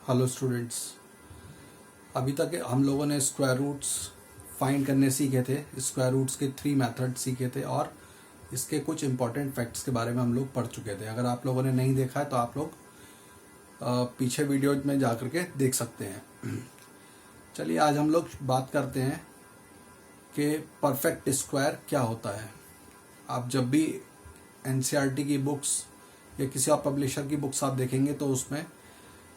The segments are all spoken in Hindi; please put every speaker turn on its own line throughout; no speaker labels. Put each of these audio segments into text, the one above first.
हेलो स्टूडेंट्स, अभी तक हम लोगों ने स्क्वायर रूट्स फाइंड करने सीखे थे। स्क्वायर रूट्स के 3 मेथड सीखे थे और इसके कुछ इंपॉर्टेंट फैक्ट्स के बारे में हम लोग पढ़ चुके थे। अगर आप लोगों ने नहीं देखा है तो आप लोग पीछे वीडियो में जा करके देख सकते हैं। चलिए आज हम लोग बात करते हैं कि परफेक्ट स्क्वायर क्या होता है। आप जब भी एनसीईआरटी की बुक्स या किसी और पब्लिशर की बुक्स आप देखेंगे तो उसमें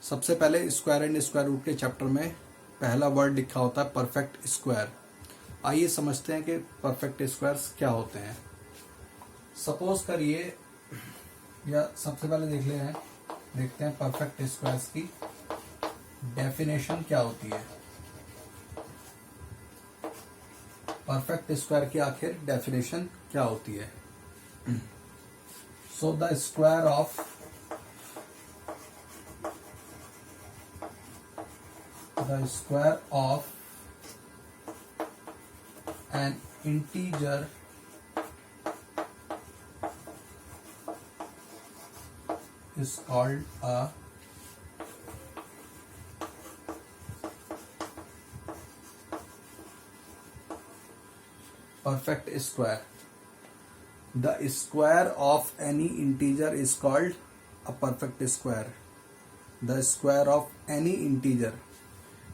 सबसे पहले स्क्वायर एंड स्क्वायर रूट के चैप्टर में पहला वर्ड लिखा होता है परफेक्ट स्क्वायर। आइए समझते हैं कि परफेक्ट स्क्वायर्स क्या होते हैं। सपोज करिए, या सबसे पहले देखते हैं परफेक्ट स्क्वायर्स की डेफिनेशन क्या होती है। परफेक्ट स्क्वायर की आखिर डेफिनेशन क्या होती है। So the square of an integer is called a perfect square. The square of any integer is called a perfect square. The square of any integer.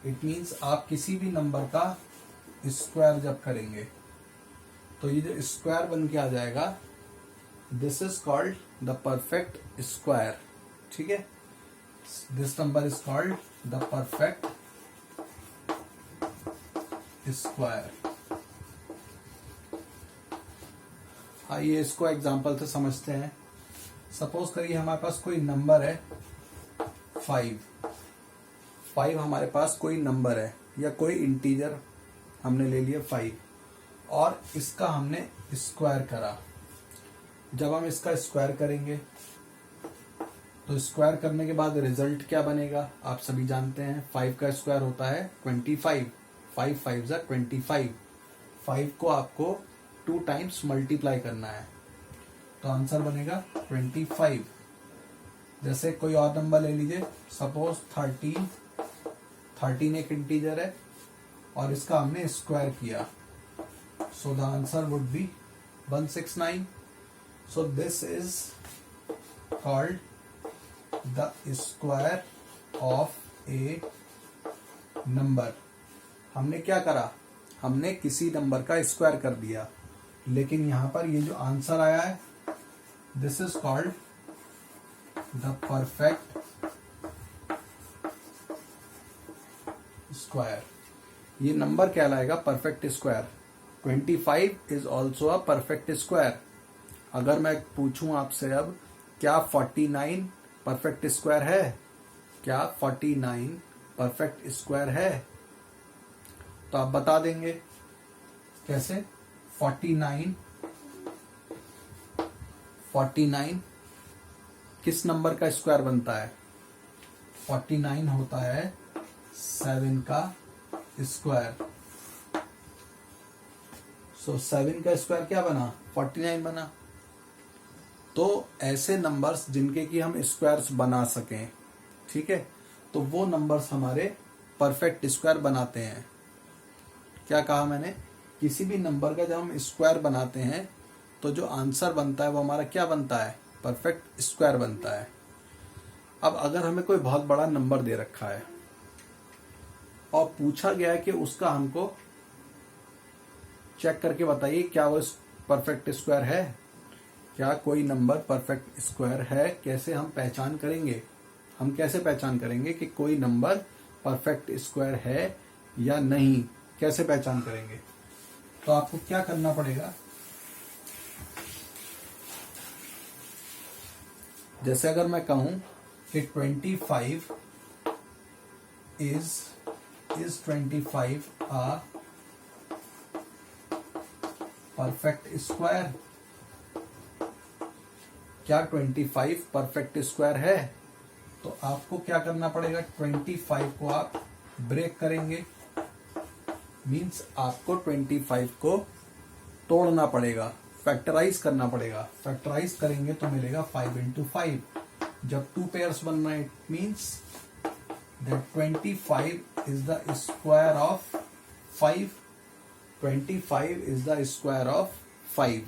It means आप किसी भी नंबर का स्क्वायर जब करेंगे तो ये जो स्क्वायर बन के आ जाएगा, this is called the perfect square. ठीक है, this number is called the perfect square. आइए इसको एग्जांपल से समझते हैं। सपोज करिए हमारे पास कोई नंबर है 5 हमारे पास कोई नंबर है या कोई इंटीजर हमने ले लिया 5 और इसका हमने स्क्वायर करा। जब हम इसका स्क्वायर करेंगे तो स्क्वायर करने के बाद रिजल्ट क्या बनेगा आप सभी जानते हैं। 5 का स्क्वायर होता है 25। 5 5 जा 25। 5 को आपको 2 टाइम्स मल्टीप्लाई करना है तो आंसर बनेगा 25। जैसे कोई और नंबर ले लीजिए, सपोज 13 एक इंटीजर है और इसका हमने स्क्वायर किया, so the answer would be 169। So this is called the square of A number. हमने क्या करा, हमने किसी नंबर का स्क्वायर कर दिया, लेकिन यहां पर ये जो आंसर आया है this is called the perfect square. ये नंबर कहलाएगा perfect square. 25 is also a perfect square. अगर मैं पूछूं आपसे अब, क्या 49 परफेक्ट स्क्वायर है? क्या 49 परफेक्ट स्क्वायर है? तो आप बता देंगे कैसे। 49 किस नंबर का स्क्वायर बनता है? 49 होता है 7 का स्क्वायर। सो 7 का स्क्वायर क्या बना? 49 बना। तो ऐसे नंबर्स जिनके कि हम स्क्वायर्स बना सकें, ठीक है, तो वो नंबर्स हमारे परफेक्ट स्क्वायर बनाते हैं। क्या कहा मैंने? किसी भी नंबर का जब हम स्क्वायर बनाते हैं तो जो आंसर बनता है वो हमारा क्या बनता है? परफेक्ट स्क्वायर बनता है। अब अगर हमें कोई बहुत बड़ा नंबर दे रखा है और पूछा गया है कि उसका हमको चेक करके बताइए क्या वो परफेक्ट स्क्वायर है। क्या कोई नंबर परफेक्ट स्क्वायर है? कैसे हम पहचान करेंगे? हम कैसे पहचान करेंगे कि कोई नंबर परफेक्ट स्क्वायर है या नहीं? कैसे पहचान करेंगे? तो आपको क्या करना पड़ेगा, जैसे अगर मैं कहूं कि 25 is 25 a परफेक्ट स्क्वायर। क्या 25 परफेक्ट स्क्वायर है? तो आपको क्या करना पड़ेगा, 25 को आप ब्रेक करेंगे, मींस आपको 25 को तोड़ना पड़ेगा, फैक्टराइज करना पड़ेगा। फैक्टराइज करेंगे तो मिलेगा 5 into 5। जब 2 पेयर्स बनना है, it means that 25 is the square of 5. 25 is the square of 5.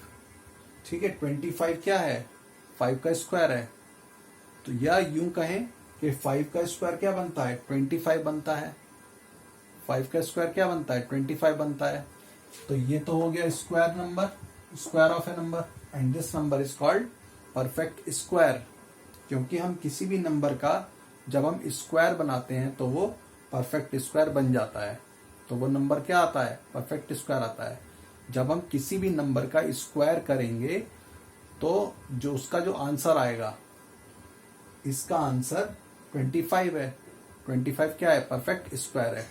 ठीक है, 25 क्या है? 5 का स्क्वायर है। तो या यूं कहें कि 5 का स्क्वायर क्या बनता है? 25 बनता है। 5 का स्क्वायर क्या बनता है? 25 बनता है। तो ये तो हो गया square number, square of A number, and this number is called perfect square. क्योंकि हम किसी भी नंबर का जब हम स्क्वायर बनाते हैं तो वो परफेक्ट स्क्वायर बन जाता है। तो वो नंबर क्या आता है? परफेक्ट स्क्वायर आता है। जब हम किसी भी नंबर का स्क्वायर करेंगे तो जो उसका जो आंसर आएगा, इसका आंसर 25 है। 25 क्या है? परफेक्ट स्क्वायर है।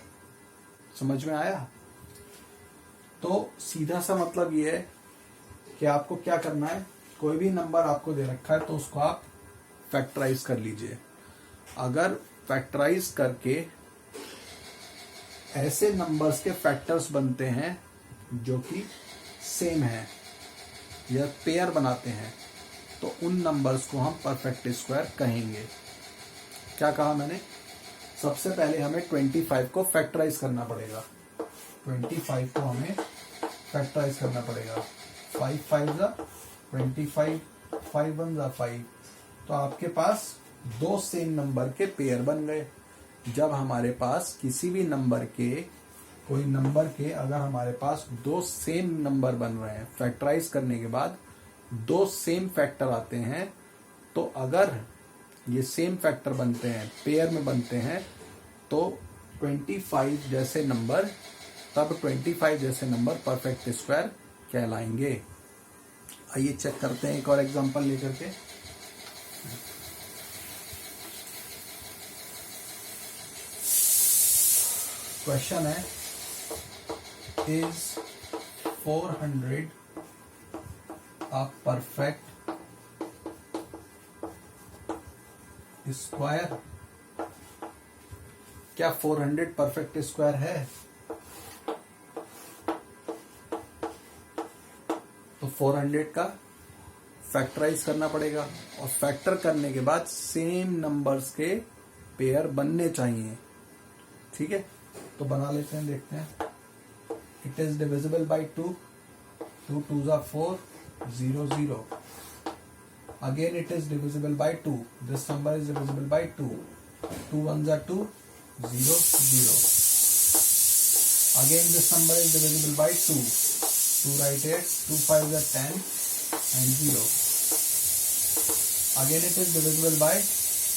समझ में आया? तो सीधा सा मतलब ये है कि आपको क्या करना है, कोई भी नंबर आपको दे रखा है तो उसको आप फैक्टराइज कर लीजिए। अगर फैक्टराइज करके ऐसे नंबर्स के फैक्टर्स बनते हैं जो कि सेम है या पेयर बनाते हैं, तो उन नंबर्स को हम परफेक्ट स्क्वायर कहेंगे। क्या कहा मैंने? सबसे पहले हमें 25 को फैक्टराइज करना पड़ेगा। 25 को हमें फैक्टराइज करना पड़ेगा। 5 5 जा 25, 5 1 जा 5। तो आपके पास दो सेम नंबर के पेयर बन गए। जब हमारे पास किसी भी नंबर के, कोई नंबर के अगर हमारे पास दो सेम नंबर बन रहे हैं, फैक्टराइज करने के बाद दो सेम फैक्टर आते हैं, तो अगर ये सेम फैक्टर बनते हैं, पेयर में बनते हैं, तो 25 जैसे नंबर, तब 25 जैसे नंबर परफेक्ट स्क्वायर कहलाएंगे। आइए चेक करते हैं एक और एग्जांपल लेकर के। क्वेश्चन है, इज 400 a perfect स्क्वायर? क्या 400 परफेक्ट स्क्वायर है? तो 400 का फैक्टराइज करना पड़ेगा, और फैक्टर करने के बाद सेम नंबर्स के पेयर बनने चाहिए। ठीक है, तो बना लेते हैं, देखते हैं। इट इज डिविजिबल बाई 2, 2 2 जा 4, 0 0। Again it is divisible by 2. This number is divisible by 2. 2 1s are 2, 0 0. Again this number is divisible by 2. 2 right 8, 2 5s are 10 and 0. Again it is divisible by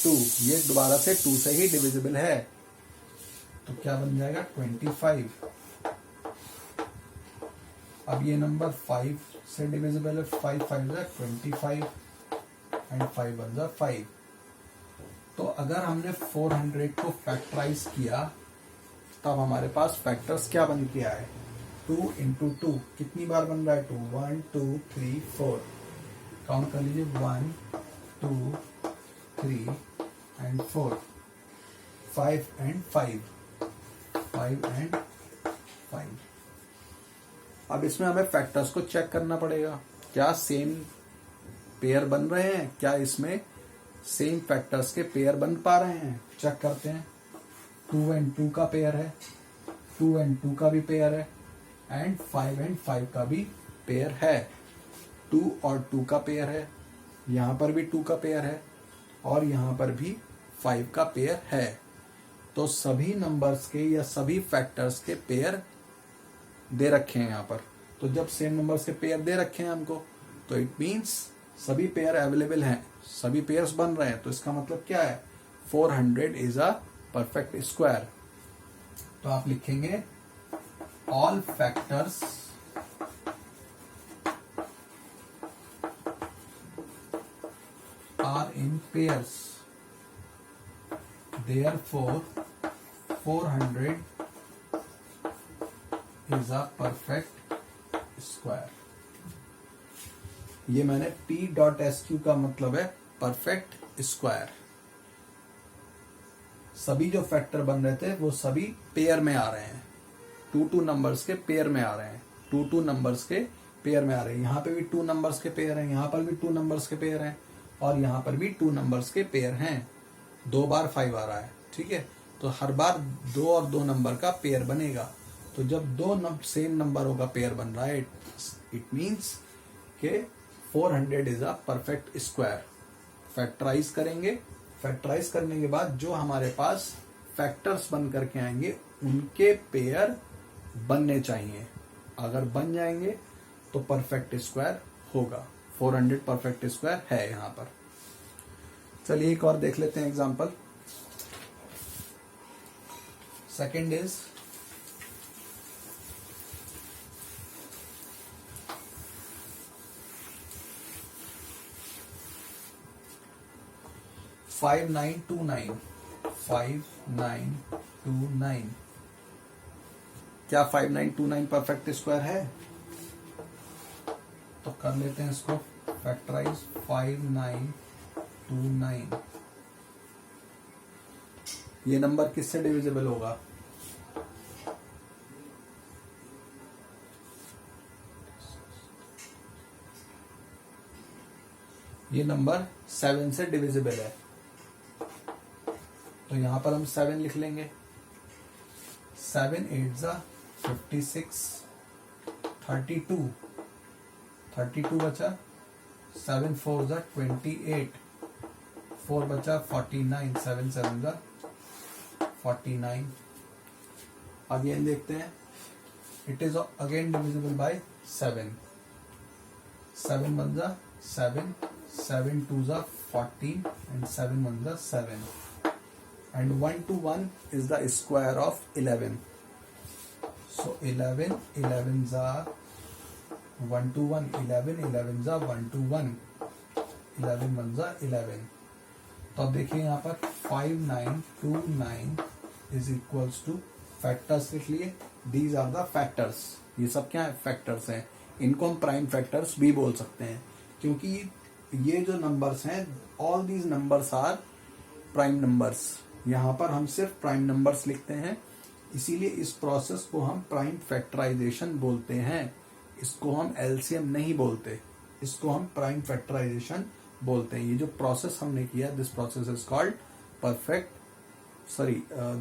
2. ये दोबारा से 2 से ही divisible है, तो क्या बन जाएगा? 25। अब ये नंबर 5 से डिविजिबल है। 5 5s are 25 and 5 1s are 5। तो अगर हमने 400 को फैक्टराइज किया, तब हमारे पास फैक्टर्स क्या बन के आए? 2 into 2। कितनी बार बन रहा है 2? 1 2 3 4। काउंट कर लीजिए, 1 2 3 एंड 4, 5 एंड 5, 5 एंड 5। अब इसमें हमें फैक्टर्स को चेक करना पड़ेगा, क्या सेम पेयर बन रहे हैं, क्या इसमें सेम फैक्टर्स के पेयर बन पा रहे हैं। चेक करते हैं। 2 and 2 का पेयर है, 2 and 2 का भी पेयर है, एंड 5 and 5 का भी पेयर है। 2 और 2 का पेयर है, यहाँ पर भी 2 का पेयर है, और यहाँ पर भी 5 का पेयर है। तो सभी नंबर्स के या सभी फैक्टर्स के पेयर दे रखे हैं यहाँ पर। तो जब सेम नंबर्स के पेयर दे रखे हैं हमको, तो इट मीन्स सभी पेयर अवेलेबल हैं, सभी पेयर्स बन रहे हैं। तो इसका मतलब क्या है? 400 इज अ परफेक्ट स्क्वायर। तो आप लिखेंगे all factors are in pairs, therefore 400 is a perfect square. ये मैंने P.SQ का मतलब है परफेक्ट स्क्वायर। सभी जो फैक्टर बन रहे थे वो सभी पेयर में आ रहे हैं, 2 2 नंबर्स के पेयर में आ रहे हैं, 2 2 नंबर्स के पेयर में आ रहे हैं। यहाँ पे भी 2 नंबर्स के पेयर हैं, यहाँ पर भी 2 नंबर्स के पेयर हैं, और यहाँ पर भी 2 नंबर्स के पेयर हैं। 2 बार 5 आ रहा है। ठीक है, तो हर बार 2 और 2 नंबर का पेयर बनेगा। तो जब दो सेम नंबरों का पेयर बन रहा है, इट मीन्स के 400 is a perfect square. Factorize करेंगे, फैक्टराइज करने के बाद जो हमारे पास फैक्टर्स बन करके आएंगे उनके पेयर बनने चाहिए। अगर बन जाएंगे तो परफेक्ट स्क्वायर होगा। 400 परफेक्ट स्क्वायर है यहाँ पर। चलिए एक और देख लेते हैं एग्जांपल। Second is 5929। 5929 क्या 5929 परफेक्ट स्क्वायर है? तो कर लेते हैं इसको फैक्टराइज। 5929 ये नंबर किससे डिविजिबल होगा? ये नंबर 7 से डिविजिबल है, तो यहां पर हम 7 लिख लेंगे। 7 8 जा 56, 32 32 बचा, 7 4 जा 28, 4 बचा 49, 7 7 जा 49। अगेन देखते हैं, it is again divisible by 7। 7 1 जा 7, 7 2 जा 14 and 7 1 जा 7 and 1 to 1 is the square of 11. So 11 11 जा 1 to 1, 11 11 जा 1 to 1, 11 1 जा 11। तो अब देखिए यहाँ पर 5929 is equals to फैक्टर्स लिख लिए। These are the factors. ये सब क्या है? फैक्टर्स हैं। इनको हम प्राइम फैक्टर्स भी बोल सकते हैं, क्योंकि ये जो नंबर्स हैं, all these numbers are prime numbers. यहाँ पर हम सिर्फ प्राइम नंबर्स लिखते हैं, इसीलिए इस प्रोसेस को हम प्राइम फैक्टराइजेशन बोलते हैं। इसको हम एलसीएम नहीं बोलते, इसको हम प्राइम फैक्टराइजेशन बोलते हैं। ये जो प्रोसेस हमने किया, this process is called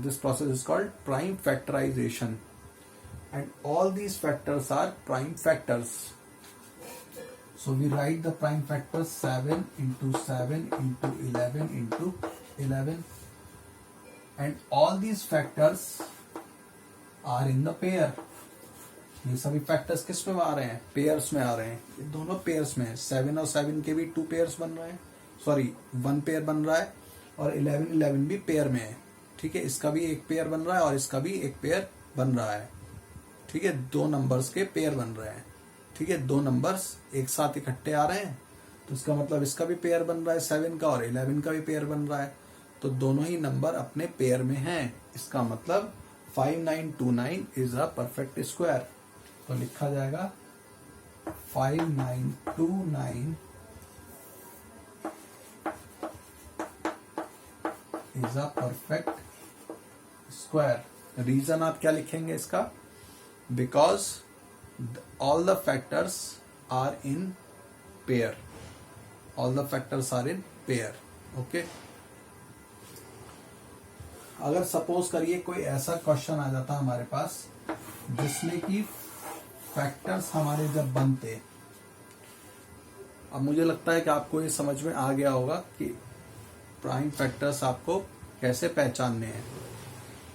this process is called prime factorization, and all these factors are prime factors. So we write the prime factors 7 into 7 into 11 into 11, and all these factors are in the pair. ये सभी फैक्टर्स किस में आ रहे हैं? पेयर्स में आ रहे हैं। ये दोनों पेयर्स में है। 7 और 7 के भी 2 पेयर्स बन रहे हैं, 1 पेयर बन रहा है, और 11 11 भी पेयर में है। ठीक है, इसका भी एक पेयर बन रहा है और इसका भी एक पेयर बन रहा है। ठीक है, 2 नंबर्स के पेयर बन रहे हैं। ठीक है, 2 नंबर्स एक साथ इकट्ठे आ रहे हैं, तो इसका मतलब इसका भी पेयर बन रहा है 7 का, और 11 का भी पेयर बन रहा है। तो दोनों ही नंबर अपने पेयर में हैं। इसका मतलब 5929 इज अ परफेक्ट स्क्वायर। तो लिखा जाएगा 5929 is a perfect square. Reason आप क्या लिखेंगे इसका? Because all the factors are in pair. All the factors are in pair. Okay, अगर सपोज करिए कोई ऐसा क्वेश्चन आ जाता हमारे पास जिसमें कि फैक्टर्स हमारे जब बनते, अब मुझे लगता है कि आपको ये समझ में आ गया होगा कि प्राइम फैक्टर्स आपको कैसे पहचानने हैं।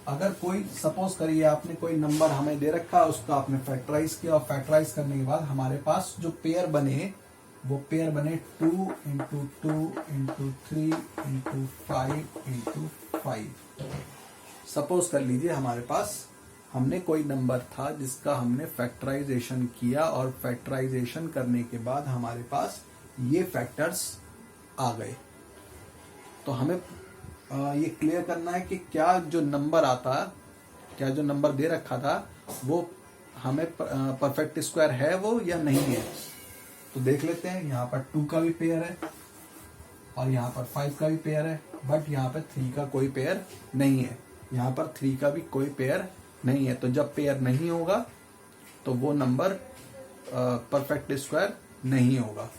अगर कोई सपोज करिए आपने कोई नंबर हमें दे रखा, उसको आपने फैक्टराइज किया, और फैक्टराइज करने के बाद हमारे पास जो पेयर बने, वो पेयर बने 2 into 2 into 3 into 5 into 5। Suppose कर लीजिए हमारे पास हमने कोई नंबर था जिसका हमने फैक्टराइजेशन किया, और फैक्टराइजेशन करने के बाद हमारे पास ये फैक्टर्स आ गए। तो हमें ये क्लियर करना है कि क्या जो नंबर आता, क्या जो नंबर दे रखा था वो हमें परफेक्ट स्क्वायर है वो या नहीं है। तो देख लेते हैं, यहाँ पर 2 का भी पेयर है और यहाँ पर 5 का भी पेयर है, बट यहाँ पर 3 का कोई पेयर नहीं है। यहाँ पर 3 का भी कोई पेयर नहीं है। तो जब पेयर नहीं होगा तो वो नंबर परफेक्ट स्क्वायर नहीं होगा।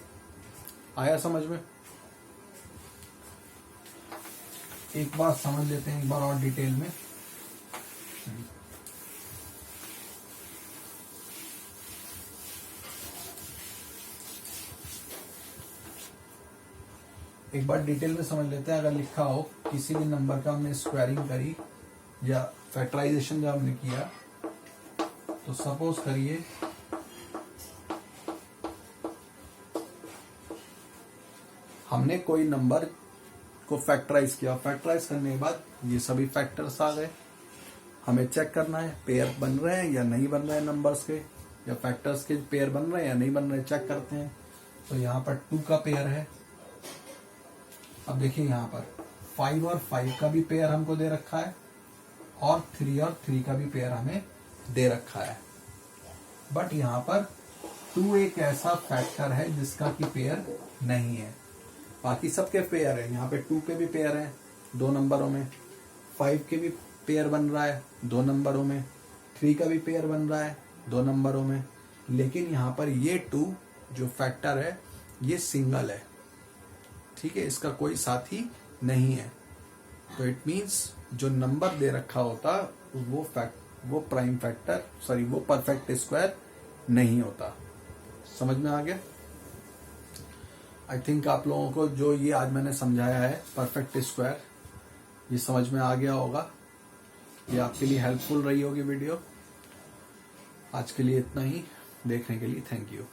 आया समझ में? एक बार समझ लेते हैं, एक बार और डिटेल में। एक बार डिटेल में समझ लेते हैं। अगर लिखा हो किसी भी नंबर का हमने स्क्वायरिंग करी या फैक्टराइजेशन जब हमने किया, तो सपोज करिए हमने कोई नंबर को फैक्टराइज किया। फैक्टराइज करने के बाद ये सभी फैक्टर्स आ गए। हमें चेक करना है पेयर बन रहे हैं या नहीं बन रहे हैं नंबर्स के, या फैक्टर्स के पेयर बन रहे हैं या नहीं बन रहे हैं, चेक करते हैं। तो यहाँ पर 2 का पेयर है। अब देखिए यहाँ पर 5 और 5 का भी पेयर हमको दे रखा है, और 3 और 3 का भी पेयर हमें दे रखा है। बट यहाँ पर 2 एक ऐसा फैक्टर है जिसका कि पेयर नहीं है। बाकी सबके पेयर है। यहाँ पे 2 के भी पेयर है 2 नंबरों में, 5 के भी पेयर बन रहा है 2 नंबरों में, 3 का भी पेयर बन रहा है 2 नंबरों में। लेकिन यहाँ पर ये 2 जो फैक्टर है ये सिंगल है, ठीक है, इसका कोई साथी नहीं है। तो इट मीन्स जो नंबर दे रखा होता वो प्राइम फैक्टर, सॉरी वो परफेक्ट स्क्वायर नहीं होता। समझ में आ गया? आई थिंक आप लोगों को जो ये आज मैंने समझाया है परफेक्ट स्क्वायर, ये समझ में आ गया होगा। ये आपके लिए हेल्पफुल रही होगी वीडियो। आज के लिए इतना ही। देखने के लिए थैंक यू।